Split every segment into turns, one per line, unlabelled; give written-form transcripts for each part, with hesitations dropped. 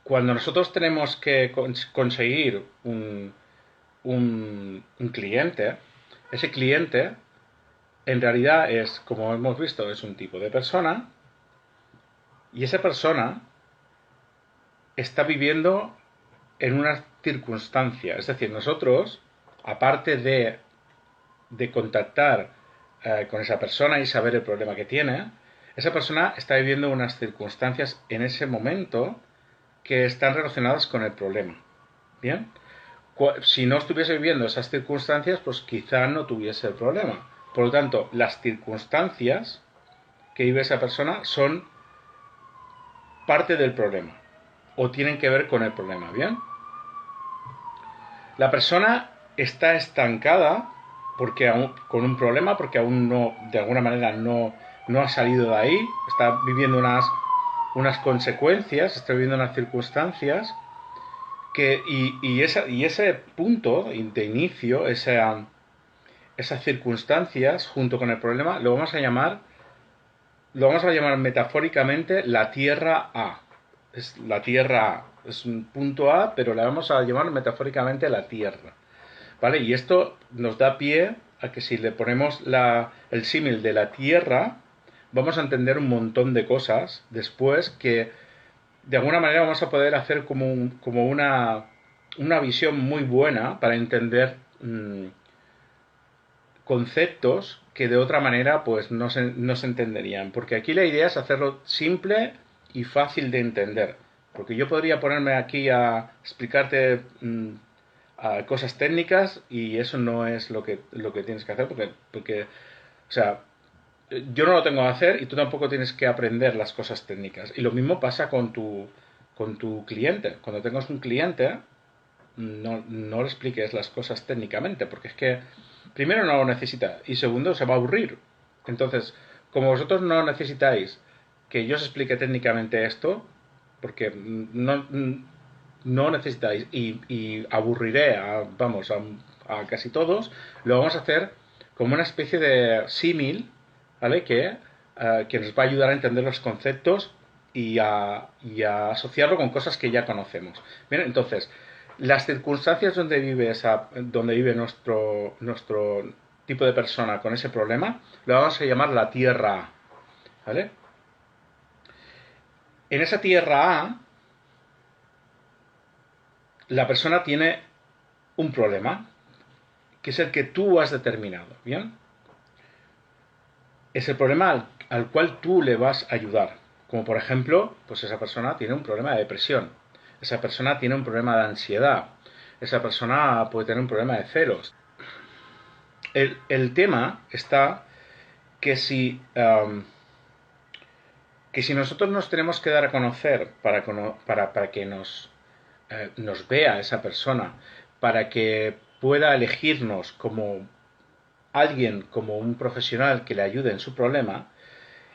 cuando nosotros tenemos que conseguir un cliente, ese cliente en realidad es, como hemos visto, es un tipo de persona y esa persona está viviendo en una circunstancia. Es decir, nosotros, aparte de contactar con esa persona y saber el problema que tiene, esa persona está viviendo unas circunstancias en ese momento que están relacionadas con el problema. Bien, si no estuviese viviendo esas circunstancias, pues quizá no tuviese el problema. Por lo tanto, las circunstancias que vive esa persona son parte del problema o tienen que ver con el problema. Bien, la persona está estancada porque aún, con un problema, porque aún no, de alguna manera no ha salido de ahí, está viviendo unas consecuencias, está viviendo unas circunstancias y ese punto de inicio, esas circunstancias junto con el problema, lo vamos a llamar metafóricamente la tierra A. Es la tierra A. Es un punto A, pero la vamos a llamar metafóricamente la tierra. ¿Vale? Y esto nos da pie a que si le ponemos el símil de la tierra, vamos a entender un montón de cosas después que de alguna manera vamos a poder hacer como una visión muy buena para entender conceptos que de otra manera pues no se entenderían. Porque aquí la idea es hacerlo simple y fácil de entender. Porque yo podría ponerme aquí a explicarte a cosas técnicas y eso no es lo que tienes que hacer porque, o sea, yo no lo tengo que hacer y tú tampoco tienes que aprender las cosas técnicas. Y lo mismo pasa con tu cliente. Cuando tengas un cliente, no le expliques las cosas técnicamente, porque es que primero no lo necesita y segundo se va a aburrir. Entonces, como vosotros no necesitáis que yo os explique técnicamente esto, porque no necesitáis y aburriré a casi todos, lo vamos a hacer como una especie de símil, ¿vale? Que nos va a ayudar a entender los conceptos y a asociarlo con cosas que ya conocemos. Bien, entonces, las circunstancias donde vive nuestro tipo de persona con ese problema, lo vamos a llamar la tierra A, ¿vale? En esa tierra A, la persona tiene un problema, que es el que tú has determinado, ¿bien? Es el problema al cual tú le vas a ayudar. Como por ejemplo, pues esa persona tiene un problema de depresión, esa persona tiene un problema de ansiedad, esa persona puede tener un problema de celos. El tema está que que si nosotros nos tenemos que dar a conocer para que nos vea esa persona, para que pueda elegirnos como alguien, como un profesional que le ayude en su problema,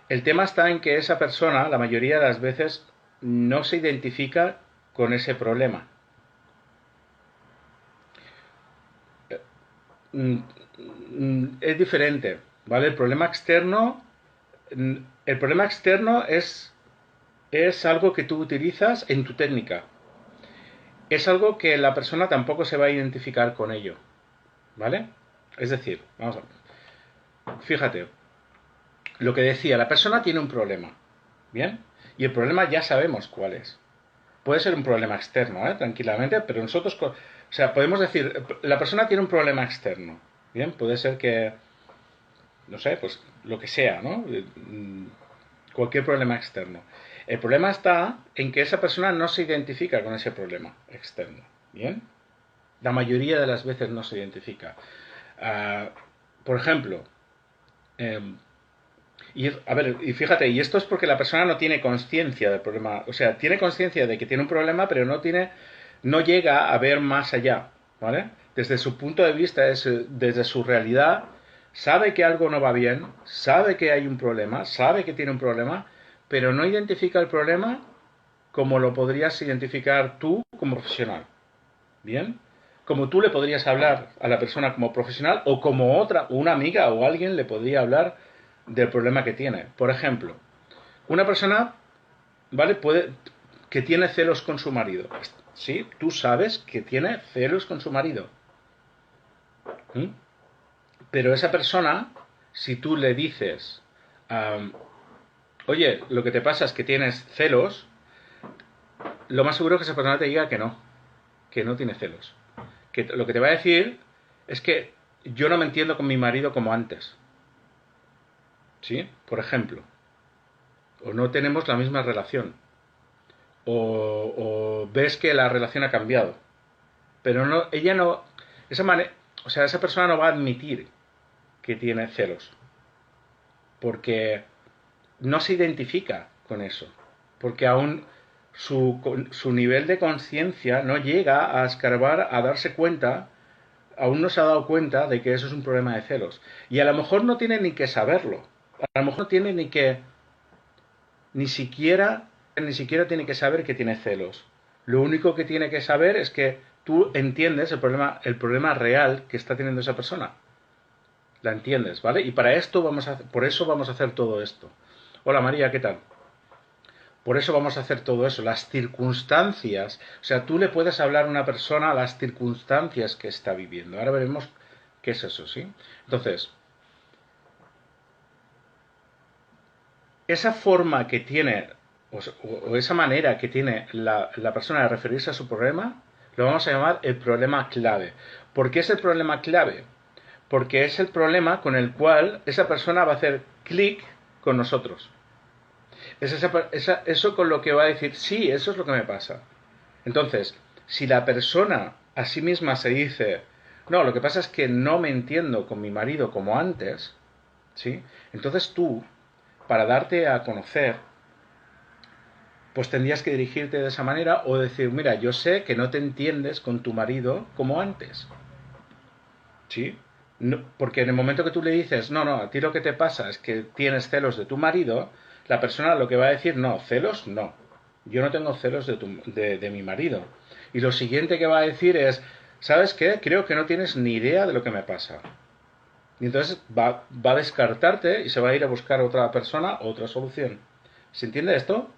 el tema está en que esa persona, la mayoría de las veces, no se identifica con ese problema. Es diferente, ¿vale? El problema externo es algo que tú utilizas en tu técnica. Es algo que la persona tampoco se va a identificar con ello, ¿vale? Es decir, vamos a ver. Fíjate, lo que decía, la persona tiene un problema, ¿bien? Y el problema ya sabemos cuál es. Puede ser un problema externo, ¿eh? Tranquilamente, pero nosotros, o sea, podemos decir, la persona tiene un problema externo, ¿bien? Puede ser que, no sé, pues lo que sea, ¿no? Cualquier problema externo. El problema está en que esa persona no se identifica con ese problema externo, ¿bien? La mayoría de las veces no se identifica. Uh, por ejemplo, eh, a ver, y fíjate, y esto es porque la persona no tiene conciencia del problema, o sea, tiene conciencia de que tiene un problema, pero no llega a ver más allá, ¿vale? Desde su punto de vista, desde su realidad, sabe que algo no va bien, sabe que hay un problema, sabe que tiene un problema, pero no identifica el problema como lo podrías identificar tú como profesional, ¿bien? Como tú le podrías hablar a la persona como profesional o como una amiga o alguien le podría hablar del problema que tiene. Por ejemplo, una persona, ¿vale? que tiene celos con su marido. Sí, tú sabes que tiene celos con su marido. ¿Mm? Pero esa persona, si tú le dices, oye, lo que te pasa es que tienes celos, lo más seguro es que esa persona te diga que no tiene celos. Que lo que te va a decir es que yo no me entiendo con mi marido como antes. ¿Sí? Por ejemplo. O no tenemos la misma relación. O ves que la relación ha cambiado. Pero no, ella no, o sea, esa persona no va a admitir que tiene celos. Porque no se identifica con eso. Porque aún su nivel de conciencia no llega a escarbar, a darse cuenta, aún no se ha dado cuenta de que eso es un problema de celos. Y a lo mejor no tiene ni que saberlo. A lo mejor no tiene ni que, ni siquiera tiene que saber que tiene celos. Lo único que tiene que saber es que tú entiendes el problema real que está teniendo esa persona. La entiendes, ¿vale? Y para esto por eso vamos a hacer todo esto. Hola María, ¿qué tal? Por eso vamos a hacer todo eso, las circunstancias. O sea, tú le puedes hablar a una persona las circunstancias que está viviendo. Ahora veremos qué es eso, ¿sí? Entonces, esa forma que tiene, o esa manera que tiene la persona de referirse a su problema, lo vamos a llamar el problema clave. ¿Por qué es el problema clave? Porque es el problema con el cual esa persona va a hacer clic con nosotros. Es eso con lo que va a decir, sí, eso es lo que me pasa. Entonces, si la persona a sí misma se dice, no, lo que pasa es que no me entiendo con mi marido como antes, ¿sí? Entonces tú, para darte a conocer, pues tendrías que dirigirte de esa manera o decir, mira, yo sé que no te entiendes con tu marido como antes, ¿sí? No, porque en el momento que tú le dices, no, no, a ti lo que te pasa es que tienes celos de tu marido, la persona lo que va a decir, no, celos no. Yo no tengo celos de mi marido. Y lo siguiente que va a decir es, ¿sabes qué? Creo que no tienes ni idea de lo que me pasa. Y entonces va a descartarte y se va a ir a buscar otra persona, otra solución. ¿Se entiende esto?